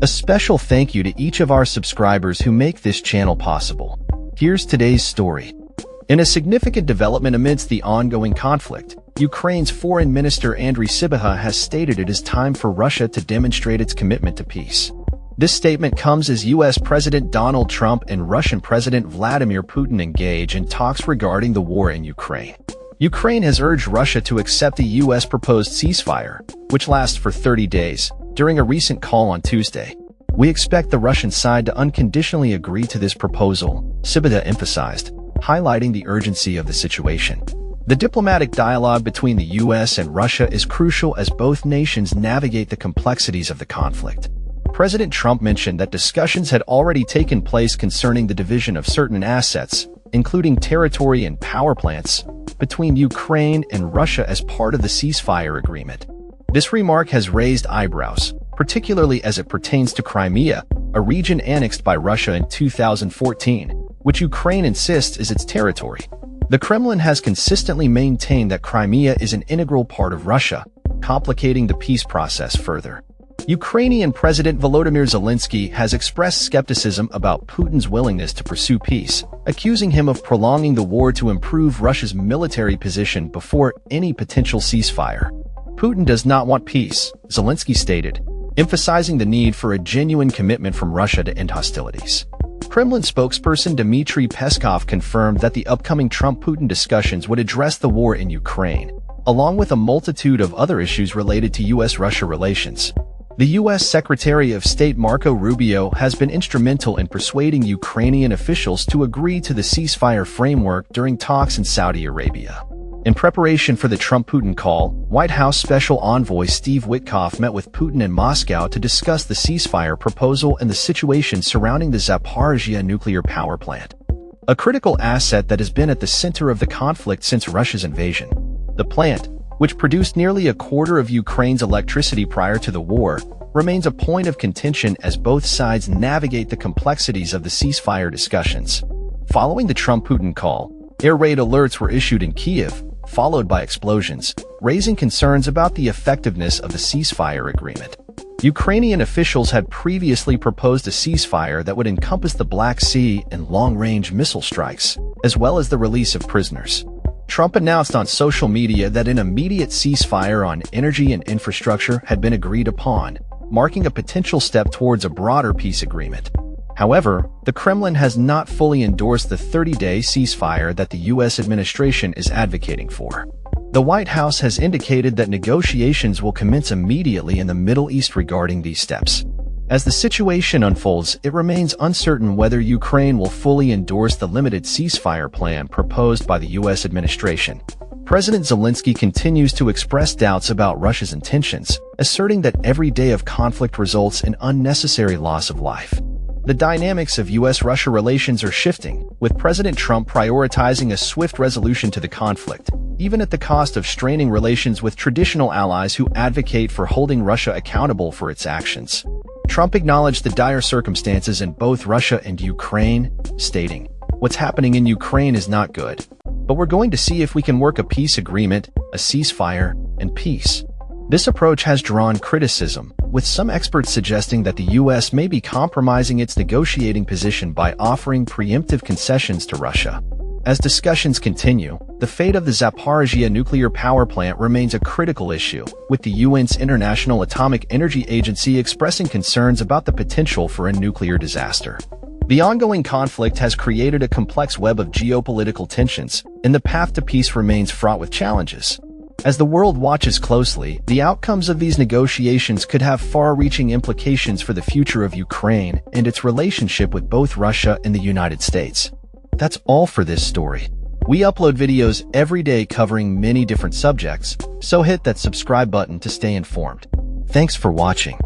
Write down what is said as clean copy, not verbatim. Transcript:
A special thank you to each of our subscribers who make this channel possible. Here's today's story. In a significant development amidst the ongoing conflict, Ukraine's Foreign Minister Andrii Sybiha has stated it is time for Russia to demonstrate its commitment to peace. This statement comes as U.S. President Donald Trump and Russian President Vladimir Putin engage in talks regarding the war in Ukraine. Ukraine has urged Russia to accept the U.S. proposed ceasefire, which lasts for 30 days, during a recent call on Tuesday. "We expect the Russian side to unconditionally agree to this proposal," Sybiha emphasized, highlighting the urgency of the situation. The diplomatic dialogue between the U.S. and Russia is crucial as both nations navigate the complexities of the conflict. President Trump mentioned that discussions had already taken place concerning the division of certain assets, including territory and power plants, between Ukraine and Russia as part of the ceasefire agreement. This remark has raised eyebrows, particularly as it pertains to Crimea, a region annexed by Russia in 2014, which Ukraine insists is its territory. The Kremlin has consistently maintained that Crimea is an integral part of Russia, complicating the peace process further. Ukrainian President Volodymyr Zelensky has expressed skepticism about Putin's willingness to pursue peace, accusing him of prolonging the war to improve Russia's military position before any potential ceasefire. "Putin does not want peace," Zelensky stated, emphasizing the need for a genuine commitment from Russia to end hostilities. Kremlin spokesperson Dmitry Peskov confirmed that the upcoming Trump-Putin discussions would address the war in Ukraine, along with a multitude of other issues related to U.S.-Russia relations. The U.S. Secretary of State Marco Rubio has been instrumental in persuading Ukrainian officials to agree to the ceasefire framework during talks in Saudi Arabia. In preparation for the Trump-Putin call, White House Special Envoy Steve Witkoff met with Putin in Moscow to discuss the ceasefire proposal and the situation surrounding the Zaporizhzhia nuclear power plant, a critical asset that has been at the center of the conflict since Russia's invasion. The plant, which produced nearly a quarter of Ukraine's electricity prior to the war, remains a point of contention as both sides navigate the complexities of the ceasefire discussions. Following the Trump-Putin call, air raid alerts were issued in Kyiv, followed by explosions, raising concerns about the effectiveness of the ceasefire agreement. Ukrainian officials had previously proposed a ceasefire that would encompass the Black Sea and long-range missile strikes, as well as the release of prisoners. Trump announced on social media that an immediate ceasefire on energy and infrastructure had been agreed upon, marking a potential step towards a broader peace agreement. However, the Kremlin has not fully endorsed the 30-day ceasefire that the U.S. administration is advocating for. The White House has indicated that negotiations will commence immediately in the Middle East regarding these steps. As the situation unfolds, it remains uncertain whether Ukraine will fully endorse the limited ceasefire plan proposed by the U.S. administration. President Zelensky continues to express doubts about Russia's intentions, asserting that every day of conflict results in unnecessary loss of life. The dynamics of U.S.-Russia relations are shifting, with President Trump prioritizing a swift resolution to the conflict, even at the cost of straining relations with traditional allies who advocate for holding Russia accountable for its actions. Trump acknowledged the dire circumstances in both Russia and Ukraine, stating, "What's happening in Ukraine is not good, but we're going to see if we can work a peace agreement, a ceasefire, and peace." This approach has drawn criticism, with some experts suggesting that the U.S. may be compromising its negotiating position by offering preemptive concessions to Russia. As discussions continue, the fate of the Zaporizhzhia nuclear power plant remains a critical issue, with the UN's International Atomic Energy Agency expressing concerns about the potential for a nuclear disaster. The ongoing conflict has created a complex web of geopolitical tensions, and the path to peace remains fraught with challenges. As the world watches closely, the outcomes of these negotiations could have far-reaching implications for the future of Ukraine and its relationship with both Russia and the United States. That's all for this story. We upload videos every day covering many different subjects, so hit that subscribe button to stay informed. Thanks for watching.